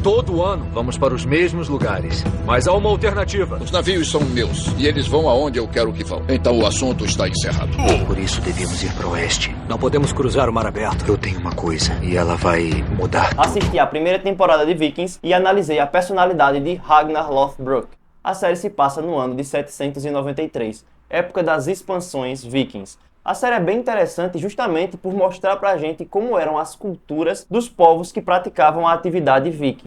Todo ano vamos para os mesmos lugares. Mas há uma alternativa. Os navios são meus e eles vão aonde eu quero que vão. Então o assunto está encerrado. Por isso devemos ir para o oeste. Não podemos cruzar o mar aberto. Eu tenho uma coisa e ela vai mudar. Assisti a primeira temporada de Vikings e analisei a personalidade de Ragnar Lothbrok. A série se passa no ano de 793, época das expansões Vikings. A série é bem interessante justamente por mostrar pra gente como eram as culturas dos povos que praticavam a atividade viking.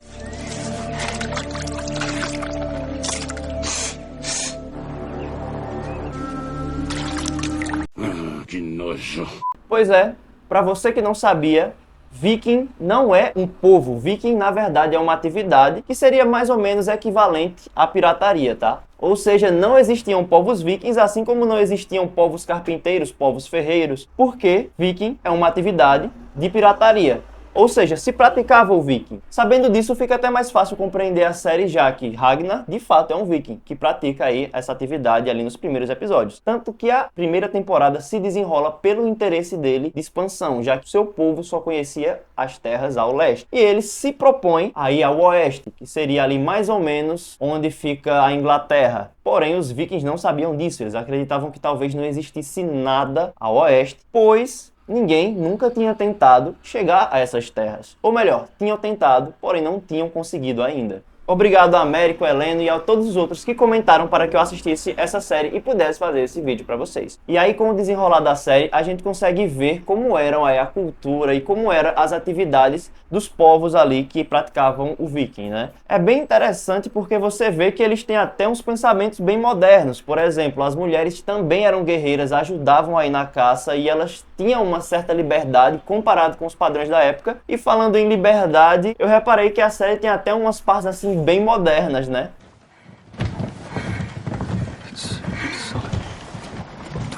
Que nojo. Pois é, pra você que não sabia, Viking não é um povo. Viking, na verdade, é uma atividade que seria mais ou menos equivalente à pirataria, tá? Ou seja, não existiam povos vikings, assim como não existiam povos carpinteiros, povos ferreiros, porque viking é uma atividade de pirataria. Ou seja, se praticava o viking. Sabendo disso, fica até mais fácil compreender a série, já que Ragnar, de fato, é um viking, que pratica aí essa atividade ali nos primeiros episódios. Tanto que a primeira temporada se desenrola pelo interesse dele de expansão, já que o seu povo só conhecia as terras ao leste. E ele se propõe a ir ao oeste, que seria ali mais ou menos onde fica a Inglaterra. Porém, os vikings não sabiam disso, eles acreditavam que talvez não existisse nada ao oeste, pois ninguém nunca tinha tentado chegar a essas terras. Ou melhor, tinham tentado, porém não tinham conseguido ainda. Obrigado a Américo, Heleno e a todos os outros que comentaram para que eu assistisse essa série e pudesse fazer esse vídeo para vocês. E aí, com o desenrolar da série, a gente consegue ver como eram aí a cultura e como eram as atividades dos povos ali que praticavam o viking, né? É bem interessante porque você vê que eles têm até uns pensamentos bem modernos. Por exemplo, as mulheres também eram guerreiras, ajudavam aí na caça e elas tinham uma certa liberdade comparado com os padrões da época. E falando em liberdade, eu reparei que a série tem até umas partes assim bem modernas, né?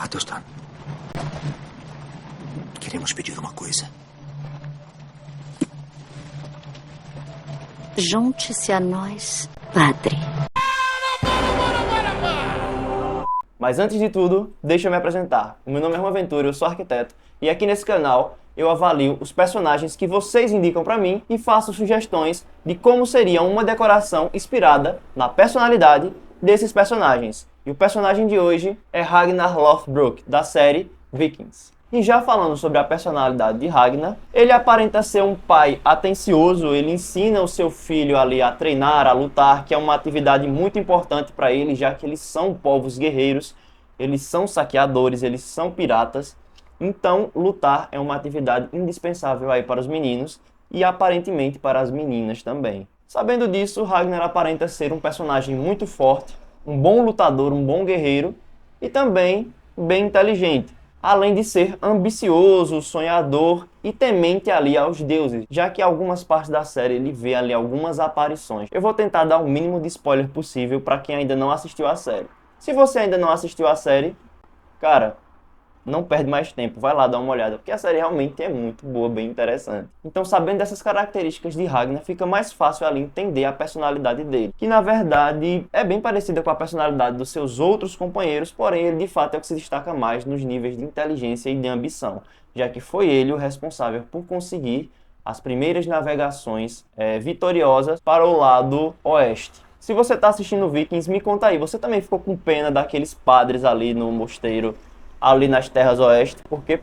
Athelstan, queremos pedir uma coisa. Junte-se a nós, padre. Mas antes de tudo, deixa eu me apresentar. O meu nome é Juan Ventura, eu sou arquiteto, e aqui nesse canal eu avalio os personagens que vocês indicam para mim e faço sugestões de como seria uma decoração inspirada na personalidade desses personagens. E o personagem de hoje é Ragnar Lothbrok, da série Vikings. E já falando sobre a personalidade de Ragnar, ele aparenta ser um pai atencioso, ele ensina o seu filho ali a treinar, a lutar, que é uma atividade muito importante para ele, já que eles são povos guerreiros, eles são saqueadores, eles são piratas. Então, lutar é uma atividade indispensável aí para os meninos e aparentemente para as meninas também. Sabendo disso, Ragnar aparenta ser um personagem muito forte, um bom lutador, um bom guerreiro e também bem inteligente, além de ser ambicioso, sonhador e temente ali aos deuses, já que em algumas partes da série ele vê ali algumas aparições. Eu vou tentar dar o mínimo de spoiler possível para quem ainda não assistiu a série. Se você ainda não assistiu a série, cara, não perde mais tempo, vai lá dar uma olhada, porque a série realmente é muito boa, bem interessante. Então, sabendo dessas características de Ragnar, fica mais fácil ali entender a personalidade dele, que na verdade é bem parecida com a personalidade dos seus outros companheiros, porém ele de fato é o que se destaca mais nos níveis de inteligência e de ambição, já que foi ele o responsável por conseguir as primeiras navegações vitoriosas para o lado oeste. Se você está assistindo Vikings, me conta aí, você também ficou com pena daqueles padres ali no mosteiro, ali nas terras oeste, porque,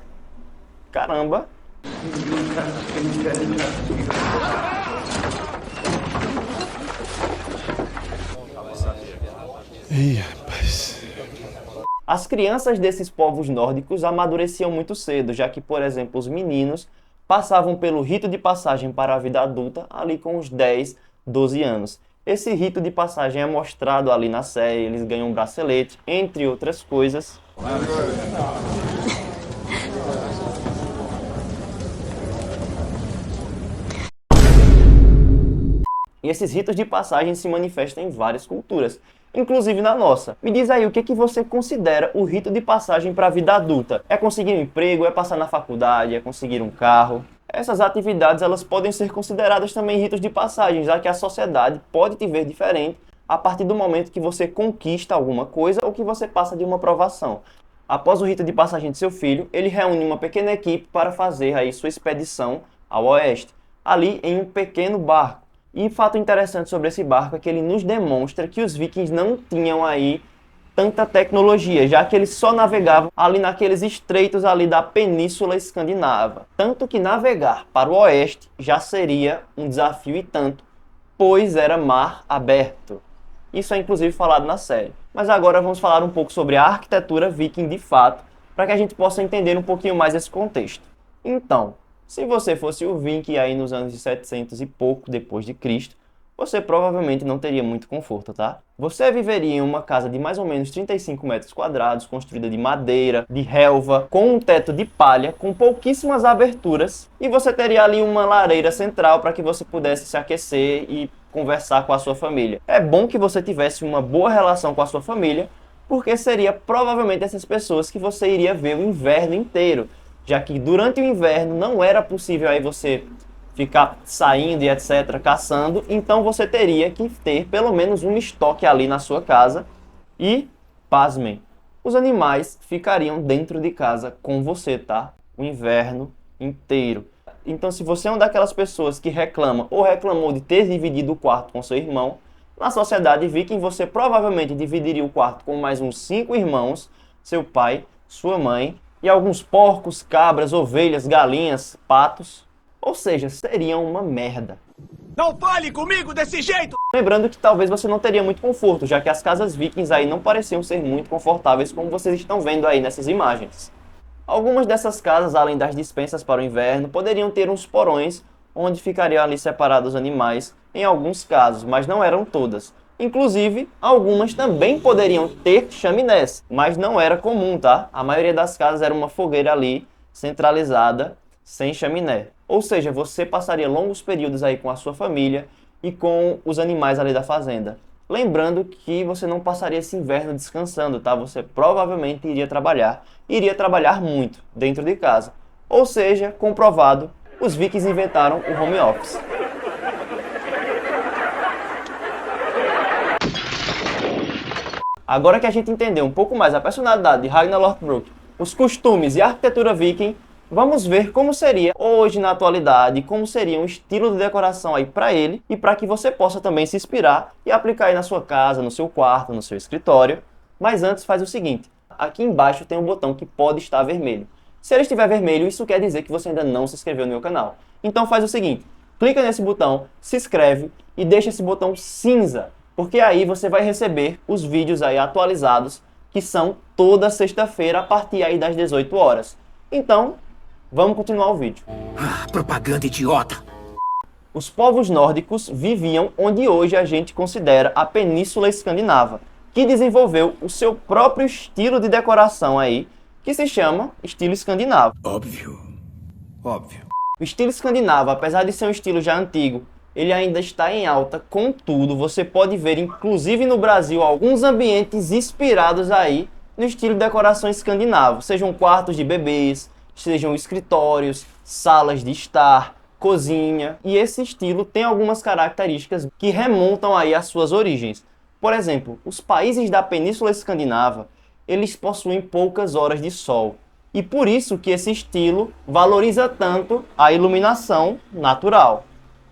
caramba. Ih, rapaz. As crianças desses povos nórdicos amadureciam muito cedo, já que, por exemplo, os meninos passavam pelo rito de passagem para a vida adulta ali com os 10, 12 anos. Esse rito de passagem é mostrado ali na série, eles ganham um bracelete, entre outras coisas. E esses ritos de passagem se manifestam em várias culturas, inclusive na nossa. Me diz aí, o que você considera o rito de passagem para a vida adulta? É conseguir um emprego, é passar na faculdade, é conseguir um carro? Essas atividades elas podem ser consideradas também ritos de passagem, já que a sociedade pode te ver diferente a partir do momento que você conquista alguma coisa ou que você passa de uma aprovação. Após o rito de passagem de seu filho, ele reúne uma pequena equipe para fazer aí sua expedição ao oeste, ali em um pequeno barco. E fato interessante sobre esse barco é que ele nos demonstra que os vikings não tinham aí tanta tecnologia, já que eles só navegavam ali naqueles estreitos ali da Península Escandinava. Tanto que navegar para o oeste já seria um desafio e tanto, pois era mar aberto. Isso é inclusive falado na série. Mas agora vamos falar um pouco sobre a arquitetura viking de fato, para que a gente possa entender um pouquinho mais esse contexto. Então, se você fosse o viking aí nos anos de 700 e pouco depois de Cristo, você provavelmente não teria muito conforto, tá? Você viveria em uma casa de mais ou menos 35 metros quadrados, construída de madeira, de relva, com um teto de palha, com pouquíssimas aberturas, e você teria ali uma lareira central para que você pudesse se aquecer e conversar com a sua família. É bom que você tivesse uma boa relação com a sua família, porque seria provavelmente essas pessoas que você iria ver o inverno inteiro, já que durante o inverno não era possível aí você ficar saindo e etc, caçando, então você teria que ter pelo menos um estoque ali na sua casa e, pasmem, os animais ficariam dentro de casa com você, tá? O inverno inteiro. Então, se você é uma daquelas pessoas que reclama ou reclamou de ter dividido o quarto com seu irmão, na sociedade viking você provavelmente dividiria o quarto com mais uns 5 irmãos, seu pai, sua mãe e alguns porcos, cabras, ovelhas, galinhas, patos. Ou seja, seria uma merda. Não fale comigo desse jeito! Lembrando que talvez você não teria muito conforto, já que as casas vikings aí não pareciam ser muito confortáveis como vocês estão vendo aí nessas imagens. Algumas dessas casas, além das despensas para o inverno, poderiam ter uns porões onde ficariam ali separados os animais em alguns casos, mas não eram todas. Inclusive, algumas também poderiam ter chaminés, mas não era comum, tá? A maioria das casas era uma fogueira ali, centralizada, sem chaminé. Ou seja, você passaria longos períodos aí com a sua família e com os animais ali da fazenda. Lembrando que você não passaria esse inverno descansando, tá? Você provavelmente iria trabalhar muito dentro de casa. Ou seja, comprovado, os vikings inventaram o home office. Agora que a gente entendeu um pouco mais a personalidade de Ragnar Lothbrok, os costumes e a arquitetura viking, vamos ver como seria hoje na atualidade, como seria um estilo de decoração aí para ele e para que você possa também se inspirar e aplicar aí na sua casa, no seu quarto, no seu escritório. Mas antes faz o seguinte, aqui embaixo tem um botão que pode estar vermelho. Se ele estiver vermelho, isso quer dizer que você ainda não se inscreveu no meu canal. Então faz o seguinte, clica nesse botão, se inscreve e deixa esse botão cinza, porque aí você vai receber os vídeos aí atualizados, que são toda sexta-feira a partir aí das 18 horas. Então, vamos continuar o vídeo. Propaganda idiota! Os povos nórdicos viviam onde hoje a gente considera a Península Escandinava, que desenvolveu o seu próprio estilo de decoração aí, que se chama estilo escandinavo. Óbvio. O estilo escandinavo, apesar de ser um estilo já antigo, ele ainda está em alta, contudo, você pode ver, inclusive no Brasil, alguns ambientes inspirados aí no estilo de decoração escandinavo, sejam quartos de bebês, sejam escritórios, salas de estar, cozinha, e esse estilo tem algumas características que remontam aí às suas origens. Por exemplo, os países da Península Escandinava, eles possuem poucas horas de sol, e por isso que esse estilo valoriza tanto a iluminação natural.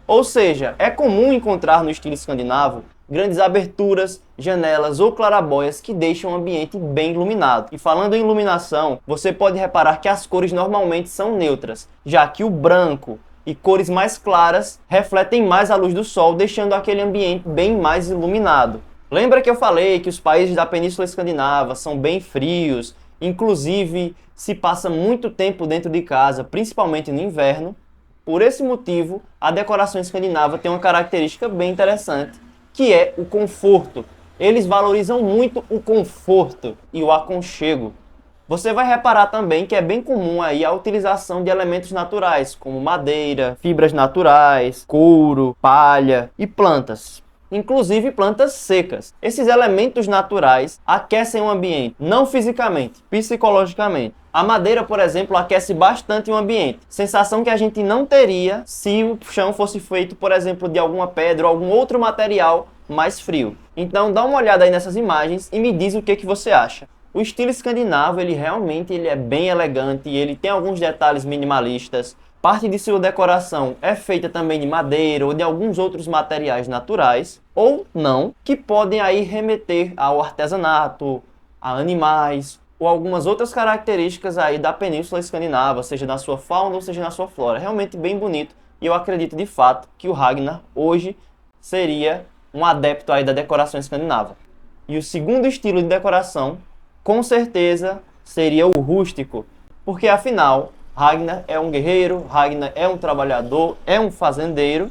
Ou seja, é comum encontrar no estilo escandinavo grandes aberturas, janelas ou clarabóias que deixam o ambiente bem iluminado. E falando em iluminação, você pode reparar que as cores normalmente são neutras, já que o branco e cores mais claras refletem mais a luz do sol, deixando aquele ambiente bem mais iluminado. Lembra que eu falei que os países da Península Escandinava são bem frios, inclusive se passa muito tempo dentro de casa, principalmente no inverno? Por esse motivo, a decoração escandinava tem uma característica bem interessante, que é o conforto. Eles valorizam muito o conforto e o aconchego. Você vai reparar também que é bem comum aí a utilização de elementos naturais, como madeira, fibras naturais, couro, palha e plantas. Inclusive plantas secas. Esses elementos naturais aquecem o ambiente, não fisicamente, psicologicamente. A madeira, por exemplo, aquece bastante o ambiente. Sensação que a gente não teria se o chão fosse feito, por exemplo, de alguma pedra ou algum outro material mais frio. Então dá uma olhada aí nessas imagens e me diz o que você acha. O estilo escandinavo, ele realmente é bem elegante, ele tem alguns detalhes minimalistas, parte de sua decoração é feita também de madeira ou de alguns outros materiais naturais, ou não, que podem aí remeter ao artesanato, a animais, ou algumas outras características aí da Península Escandinava, seja na sua fauna ou seja na sua flora. Realmente bem bonito, e eu acredito de fato que o Ragnar hoje seria um adepto aí da decoração escandinava. E o segundo estilo de decoração, com certeza, seria o rústico, porque afinal, Ragnar é um guerreiro, Ragnar é um trabalhador, é um fazendeiro,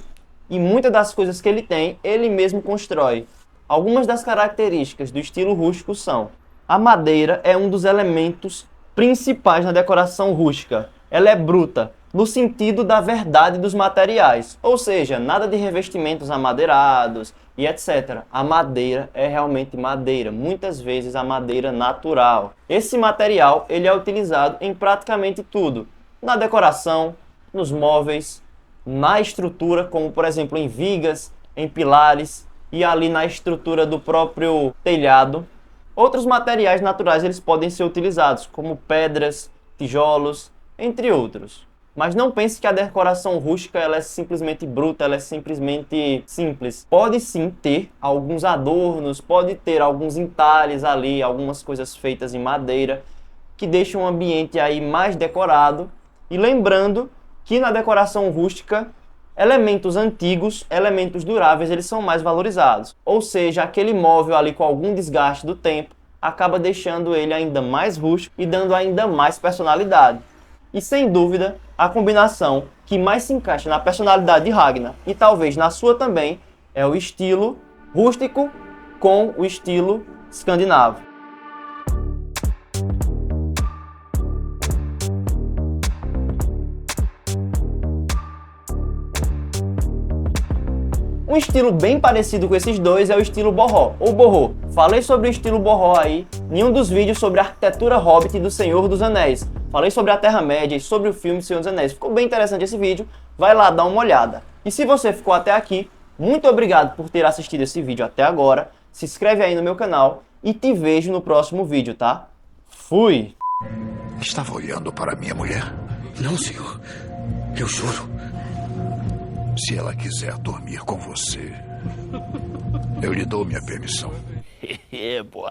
e muitas das coisas que ele tem, ele mesmo constrói. Algumas das características do estilo rústico são: a madeira é um dos elementos principais na decoração rústica. Ela é bruta, no sentido da verdade dos materiais, ou seja, nada de revestimentos amadeirados e etc. A madeira é realmente madeira, muitas vezes a madeira natural. Esse material ele é utilizado em praticamente tudo, na decoração, nos móveis, na estrutura, como por exemplo em vigas, em pilares e ali na estrutura do próprio telhado. Outros materiais naturais eles podem ser utilizados, como pedras, tijolos, entre outros. Mas não pense que a decoração rústica ela é simplesmente bruta, ela é simplesmente simples. Pode sim ter alguns adornos, pode ter alguns entalhes ali, algumas coisas feitas em madeira, que deixam o ambiente aí mais decorado. E lembrando que na decoração rústica, elementos antigos, elementos duráveis, eles são mais valorizados. Ou seja, aquele móvel ali com algum desgaste do tempo, acaba deixando ele ainda mais rústico e dando ainda mais personalidade. E sem dúvida, a combinação que mais se encaixa na personalidade de Ragnar, e talvez na sua também, é o estilo rústico com o estilo escandinavo. Um estilo bem parecido com esses dois é o estilo Boho, ou Borro. Falei sobre o estilo Boho aí em um dos vídeos sobre a arquitetura Hobbit do Senhor dos Anéis. Falei sobre a Terra-média e sobre o filme Senhor dos Anéis. Ficou bem interessante esse vídeo, vai lá dar uma olhada. E se você ficou até aqui, muito obrigado por ter assistido esse vídeo até agora. Se inscreve aí no meu canal e te vejo no próximo vídeo, tá? Fui! Estava olhando para minha mulher? Não, senhor. Eu juro. Se ela quiser dormir com você, eu lhe dou minha permissão. Yeah, boy.